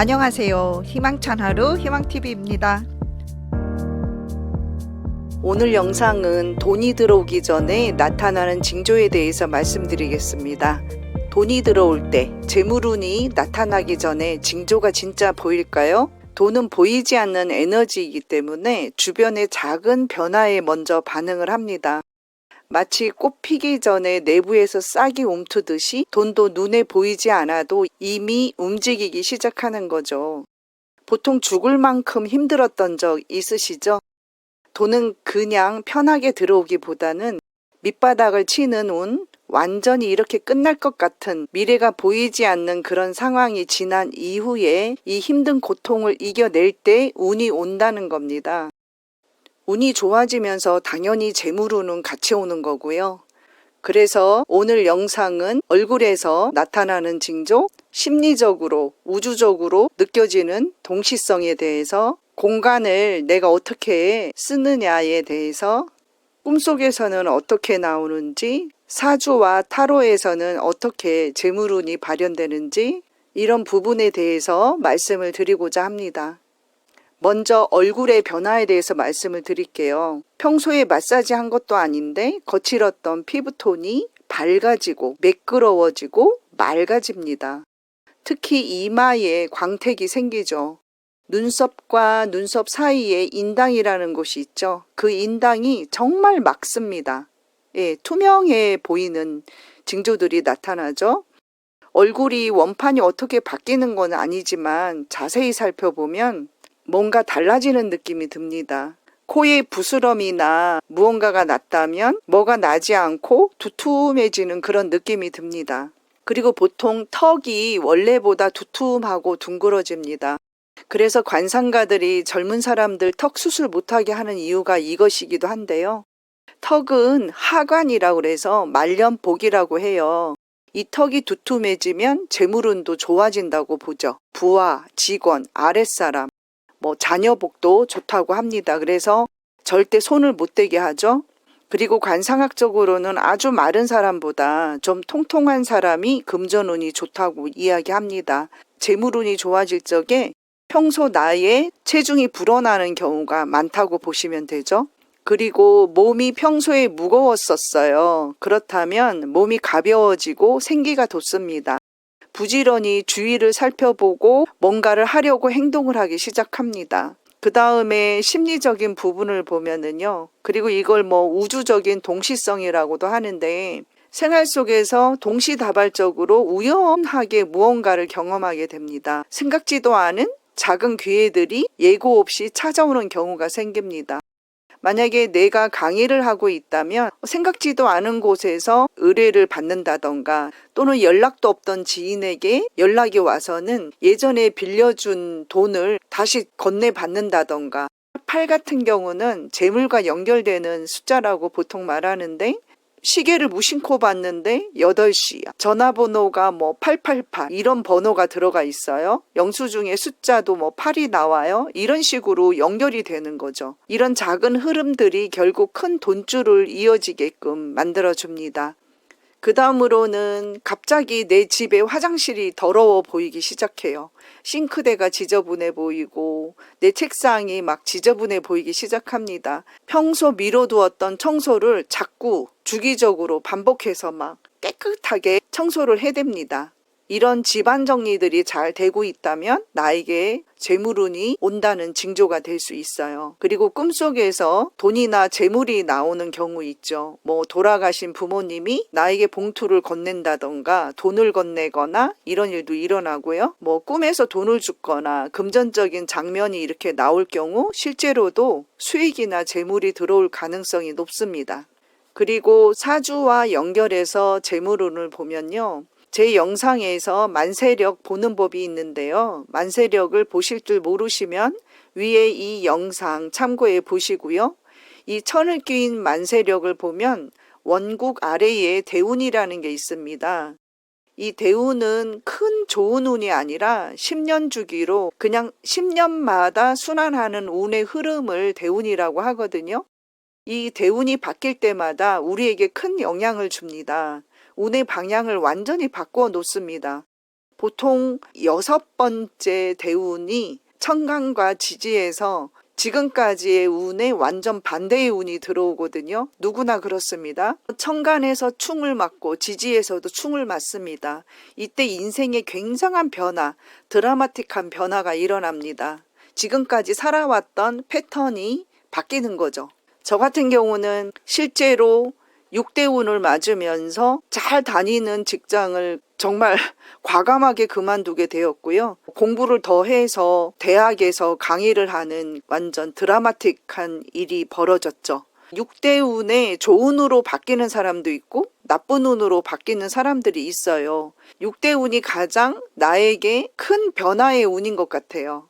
안녕하세요. 희망찬 하루 희망TV입니다. 오늘 영상은 돈이 들어오기 전에 나타나는 징조에 대해서 말씀드리겠습니다. 돈이 들어올 때 재물운이 나타나기 전에 징조가 진짜 보일까요? 돈은 보이지 않는 에너지이기 때문에 주변의 작은 변화에 먼저 반응을 합니다. 마치 꽃 피기 전에 내부에서 싹이 움트듯이 돈도 눈에 보이지 않아도 이미 움직이기 시작하는 거죠. 보통 죽을 만큼 힘들었던 적 있으시죠? 돈은 그냥 편하게 들어오기보다는 밑바닥을 치는 운, 완전히 이렇게 끝날 것 같은 미래가 보이지 않는 그런 상황이 지난 이후에 이 힘든 고통을 이겨낼 때 운이 온다는 겁니다. 운이 좋아지면서 당연히 재물운은 같이 오는 거고요. 그래서 오늘 영상은 얼굴에서 나타나는 징조, 심리적으로, 우주적으로 느껴지는 동시성에 대해서, 공간을 내가 어떻게 쓰느냐에 대해서, 꿈속에서는 어떻게 나오는지, 사주와 타로에서는 어떻게 재물운이 발현되는지, 이런 부분에 대해서 말씀을 드리고자 합니다. 먼저 얼굴의 변화에 대해서 말씀을 드릴게요. 평소에 마사지 한 것도 아닌데 거칠었던 피부톤이 밝아지고 매끄러워지고 맑아집니다. 특히 이마에 광택이 생기죠. 눈썹과 눈썹 사이에 인당이라는 곳이 있죠. 그 인당이 정말 맑습니다. 투명해 보이는 징조들이 나타나죠. 얼굴이 원판이 어떻게 바뀌는 건 아니지만 자세히 살펴보면 뭔가 달라지는 느낌이 듭니다. 코에 부스럼이나 무언가가 났다면 뭐가 나지 않고 두툼해지는 그런 느낌이 듭니다. 그리고 보통 턱이 원래보다 두툼하고 둥그러집니다. 그래서 관상가들이 젊은 사람들 턱 수술 못하게 하는 이유가 이것이기도 한데요. 턱은 하관이라고 해서 말년복이라고 해요. 이 턱이 두툼해지면 재물운도 좋아진다고 보죠. 부하, 직원, 아랫사람, 자녀복도 좋다고 합니다. 그래서 절대 손을 못 대게 하죠. 그리고 관상학적으로는 아주 마른 사람보다 좀 통통한 사람이 금전운이 좋다고 이야기합니다. 재물운이 좋아질 적에 평소 나의 체중이 불어나는 경우가 많다고 보시면 되죠. 그리고 몸이 평소에 무거웠었어요. 그렇다면 몸이 가벼워지고 생기가 돋습니다. 부지런히 주위를 살펴보고 뭔가를 하려고 행동을 하기 시작합니다. 그 다음에 심리적인 부분을 보면은요. 그리고 이걸 우주적인 동시성이라고도 하는데, 생활 속에서 동시다발적으로 우연하게 무언가를 경험하게 됩니다. 생각지도 않은 작은 기회들이 예고 없이 찾아오는 경우가 생깁니다. 만약에 내가 강의를 하고 있다면 생각지도 않은 곳에서 의뢰를 받는다던가, 또는 연락도 없던 지인에게 연락이 와서는 예전에 빌려준 돈을 다시 건네받는다던가, 8 같은 경우는 재물과 연결되는 숫자라고 보통 말하는데, 시계를 무심코 봤는데 8시, 전화번호가 888 이런 번호가 들어가 있어요. 영수증에 숫자도 8이 나와요. 이런 식으로 연결이 되는 거죠. 이런 작은 흐름들이 결국 큰 돈줄을 이어지게끔 만들어줍니다. 그 다음으로는 갑자기 내 집에 화장실이 더러워 보이기 시작해요. 싱크대가 지저분해 보이고 내 책상이 막 지저분해 보이기 시작합니다. 평소 미뤄두었던 청소를 자꾸 주기적으로 반복해서 막 깨끗하게 청소를 해댑니다. 이런 집안 정리들이 잘 되고 있다면 나에게 재물운이 온다는 징조가 될 수 있어요. 그리고 꿈속에서 돈이나 재물이 나오는 경우 있죠. 돌아가신 부모님이 나에게 봉투를 건넨다던가 돈을 건네거나 이런 일도 일어나고요. 꿈에서 돈을 줬거나 금전적인 장면이 이렇게 나올 경우 실제로도 수익이나 재물이 들어올 가능성이 높습니다. 그리고 사주와 연결해서 재물운을 보면요. 제 영상에서 만세력 보는 법이 있는데요. 만세력을 보실 줄 모르시면 위에 이 영상 참고해 보시고요. 이 천을 끼인 만세력을 보면 원국 아래에 대운이라는 게 있습니다. 이 대운은 큰 좋은 운이 아니라 10년 주기로 그냥 10년마다 순환하는 운의 흐름을 대운이라고 하거든요. 이 대운이 바뀔 때마다 우리에게 큰 영향을 줍니다. 운의 방향을 완전히 바꾸어 놓습니다. 보통 6번째 대운이 천간과 지지에서 지금까지의 운에 완전 반대의 운이 들어오거든요. 누구나 그렇습니다. 천간에서 충을 맞고 지지에서도 충을 맞습니다. 이때 인생의 굉장한 변화, 드라마틱한 변화가 일어납니다. 지금까지 살아왔던 패턴이 바뀌는 거죠. 저 같은 경우는 실제로 6대운을 맞으면서 잘 다니는 직장을 정말 과감하게 그만두게 되었고요. 공부를 더 해서 대학에서 강의를 하는 완전 드라마틱한 일이 벌어졌죠. 6대운에 좋은 운으로 바뀌는 사람도 있고 나쁜 운으로 바뀌는 사람들이 있어요. 6대운이 가장 나에게 큰 변화의 운인 것 같아요.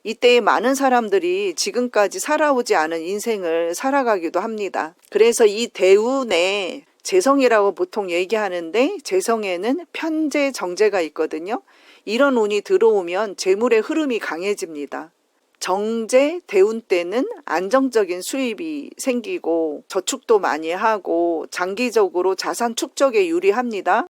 이때 많은 사람들이 지금까지 살아오지 않은 인생을 살아가기도 합니다. 그래서 이 대운에 재성이라고 보통 얘기하는데 재성에는 편재, 정제가 있거든요. 이런 운이 들어오면 재물의 흐름이 강해집니다. 정제, 대운 때는 안정적인 수입이 생기고 저축도 많이 하고 장기적으로 자산 축적에 유리합니다.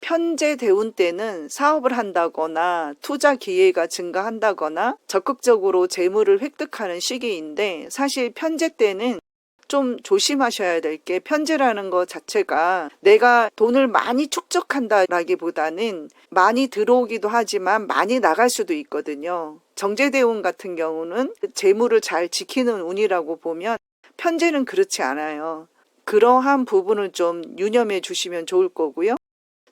편재 대운 때는 사업을 한다거나 투자 기회가 증가한다거나 적극적으로 재물을 획득하는 시기인데 사실 편재 때는 좀 조심하셔야 될 게 편재라는 것 자체가 내가 돈을 많이 축적한다라기보다는 많이 들어오기도 하지만 많이 나갈 수도 있거든요. 정제대운 같은 경우는 재물을 잘 지키는 운이라고 보면 편재는 그렇지 않아요. 그러한 부분을 좀 유념해 주시면 좋을 거고요.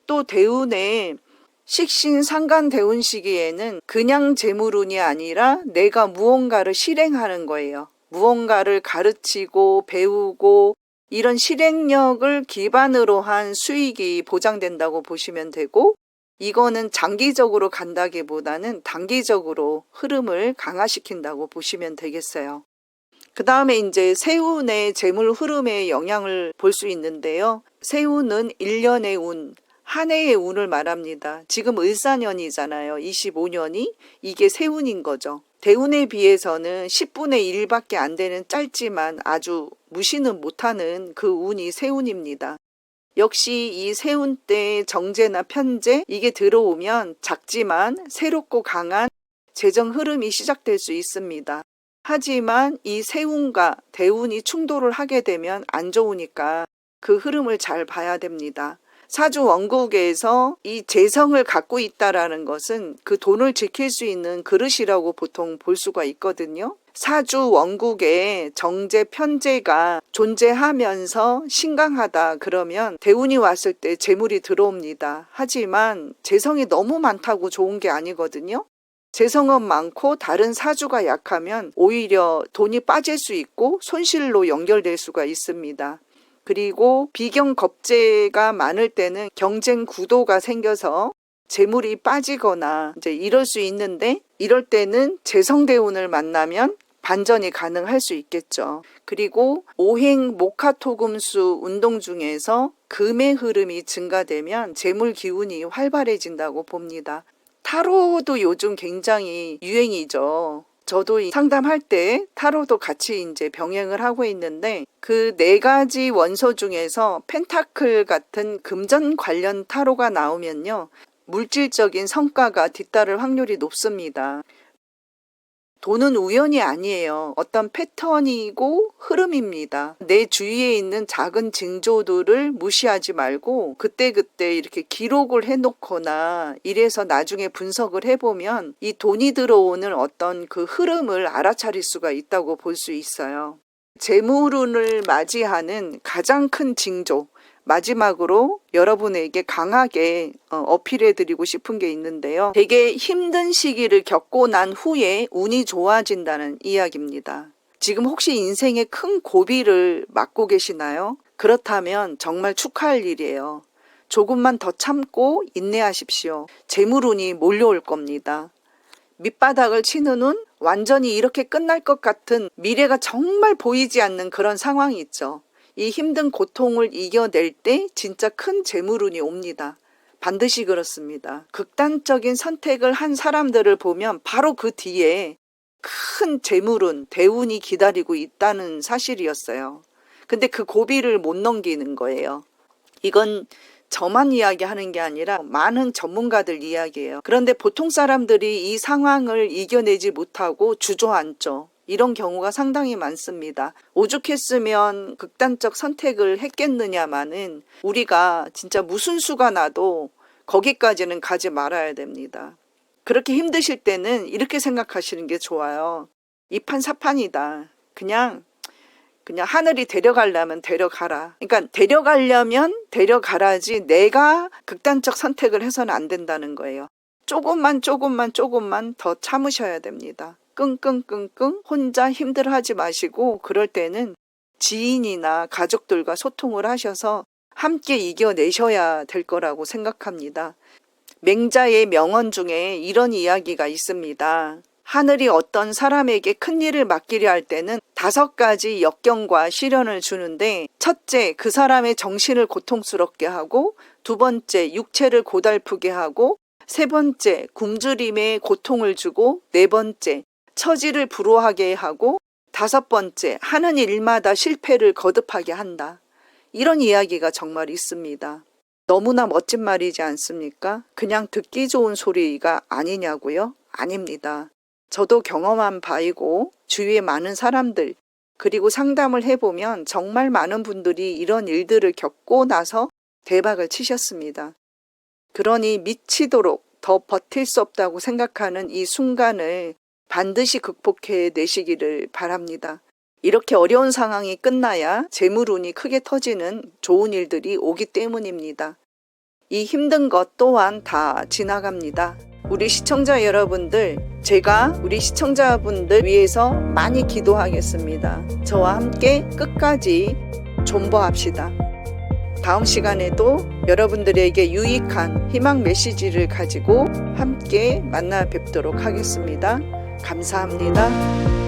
또 대운의 식신상간 대운 시기에는 그냥 재물운이 아니라 내가 무언가를 실행하는 거예요. 무언가를 가르치고 배우고 이런 실행력을 기반으로 한 수익이 보장된다고 보시면 되고 이거는 장기적으로 간다기보다는 단기적으로 흐름을 강화시킨다고 보시면 되겠어요. 그 다음에 이제 세운의 재물 흐름에 영향을 볼 수 있는데요. 세운은 1년의 운, 한 해의 운을 말합니다. 지금 을사년이잖아요. 25년이 이게 세운인 거죠. 대운에 비해서는 10분의 1밖에 안 되는 짧지만 아주 무시는 못하는 그 운이 세운입니다. 역시 이 세운 때 정제나 편제 이게 들어오면 작지만 새롭고 강한 재정 흐름이 시작될 수 있습니다. 하지만 이 세운과 대운이 충돌을 하게 되면 안 좋으니까 그 흐름을 잘 봐야 됩니다. 사주 원국에서 이 재성을 갖고 있다라는 것은 그 돈을 지킬 수 있는 그릇이라고 보통 볼 수가 있거든요. 사주 원국에 정제 편제가 존재하면서 신강하다 그러면 대운이 왔을 때 재물이 들어옵니다. 하지만 재성이 너무 많다고 좋은 게 아니거든요. 재성은 많고 다른 사주가 약하면 오히려 돈이 빠질 수 있고 손실로 연결될 수가 있습니다. 그리고 비경겁재가 많을 때는 경쟁 구도가 생겨서 재물이 빠지거나 이제 이럴 수 있는데 이럴 때는 재성대운을 만나면 반전이 가능할 수 있겠죠. 그리고 오행 목화토금수 운동 중에서 금의 흐름이 증가되면 재물 기운이 활발해진다고 봅니다. 타로도 요즘 굉장히 유행이죠. 저도 상담할 때 타로도 같이 이제 병행을 하고 있는데 그 4가지 원소 중에서 펜타클 같은 금전 관련 타로가 나오면요. 물질적인 성과가 뒤따를 확률이 높습니다. 돈은 우연이 아니에요. 어떤 패턴이고 흐름입니다. 내 주위에 있는 작은 징조들을 무시하지 말고 그때그때 이렇게 기록을 해놓거나 이래서 나중에 분석을 해보면 이 돈이 들어오는 어떤 그 흐름을 알아차릴 수가 있다고 볼 수 있어요. 재물운을 맞이하는 가장 큰 징조, 마지막으로 여러분에게 강하게 어필해드리고 싶은 게 있는데요. 되게 힘든 시기를 겪고 난 후에 운이 좋아진다는 이야기입니다. 지금 혹시 인생에 큰 고비를 맞고 계시나요? 그렇다면 정말 축하할 일이에요. 조금만 더 참고 인내하십시오. 재물운이 몰려올 겁니다. 밑바닥을 치는 운, 완전히 이렇게 끝날 것 같은 미래가 정말 보이지 않는 그런 상황이 있죠. 이 힘든 고통을 이겨낼 때 진짜 큰 재물운이 옵니다. 반드시 그렇습니다. 극단적인 선택을 한 사람들을 보면 바로 그 뒤에 큰 재물운, 대운이 기다리고 있다는 사실이었어요. 근데 그 고비를 못 넘기는 거예요. 이건 저만 이야기하는 게 아니라 많은 전문가들 이야기예요. 그런데 보통 사람들이 이 상황을 이겨내지 못하고 주저앉죠. 이런 경우가 상당히 많습니다. 오죽했으면 극단적 선택을 했겠느냐마는 우리가 진짜 무슨 수가 나도 거기까지는 가지 말아야 됩니다. 그렇게 힘드실 때는 이렇게 생각하시는 게 좋아요. 이판사판이다. 그냥 하늘이 데려가려면 데려가라. 그러니까 데려가려면 데려가라지 내가 극단적 선택을 해서는 안 된다는 거예요. 조금만 더 참으셔야 됩니다. 끙끙 혼자 힘들어하지 마시고 그럴 때는 지인이나 가족들과 소통을 하셔서 함께 이겨내셔야 될 거라고 생각합니다. 맹자의 명언 중에 이런 이야기가 있습니다. 하늘이 어떤 사람에게 큰 일을 맡기려 할 때는 5가지 역경과 시련을 주는데, 첫째, 그 사람의 정신을 고통스럽게 하고, 2번째, 육체를 고달프게 하고, 3번째, 굶주림에 고통을 주고, 4번째, 처지를 불허하게 하고, 5번째, 하는 일마다 실패를 거듭하게 한다. 이런 이야기가 정말 있습니다. 너무나 멋진 말이지 않습니까? 그냥 듣기 좋은 소리가 아니냐고요? 아닙니다. 저도 경험한 바이고 주위에 많은 사람들 그리고 상담을 해보면 정말 많은 분들이 이런 일들을 겪고 나서 대박을 치셨습니다. 그러니 미치도록 더 버틸 수 없다고 생각하는 이 순간을 반드시 극복해 내시기를 바랍니다. 이렇게 어려운 상황이 끝나야 재물운이 크게 터지는 좋은 일들이 오기 때문입니다. 이 힘든 것 또한 다 지나갑니다. 우리 시청자 여러분들, 제가 우리 시청자분들 위해서 많이 기도하겠습니다. 저와 함께 끝까지 존버합시다. 다음 시간에도 여러분들에게 유익한 희망 메시지를 가지고 함께 만나 뵙도록 하겠습니다. 감사합니다.